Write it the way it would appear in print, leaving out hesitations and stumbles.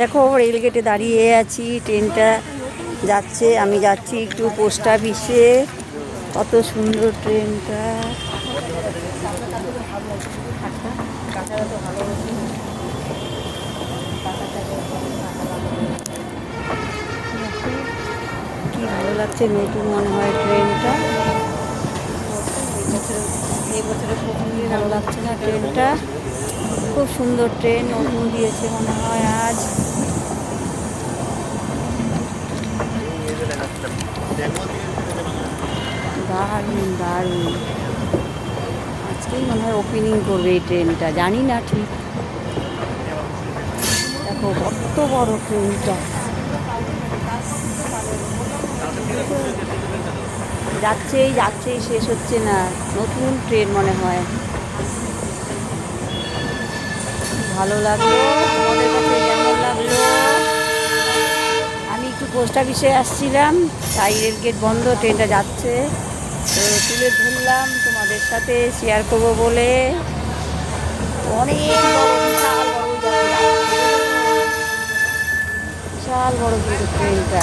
দেখো রেলগেটে দাঁড়িয়ে আছি, ট্রেনটা যাচ্ছে, আমি যাচ্ছি একটু পোস্ট অফিসে। কত সুন্দর ট্রেনটা। কি ভালো লাগছে, নতুন মনে হয় ট্রেনটা। ভালো লাগছে না ট্রেনটা, খুব সুন্দর ট্রেন, নতুন দিয়েছে মনে হয় আজ। দারুণ দারুণ, আজকেই মনে হয় ওপেনিং করবে এই ট্রেনটা, জানি না ঠিক। দেখো কত বড় ট্রেনটা, যাচ্ছেই যাচ্ছেই, শেষ হচ্ছে না। নতুন ট্রেন মনে হয়। ভালো লাগলো, তোমাদের কাছে কেমন লাগলো? আমি একটু পোস্ট অফিসে আসছিলাম, তাই রেল গেট বন্ধ, ট্রেনটা যাচ্ছে, তো তুলে ধরলাম তোমাদের সাথে শেয়ার করবো বলে। অনেক বড়, বিশাল বড়, বিশাল বড় কিন্তু ট্রেনটা।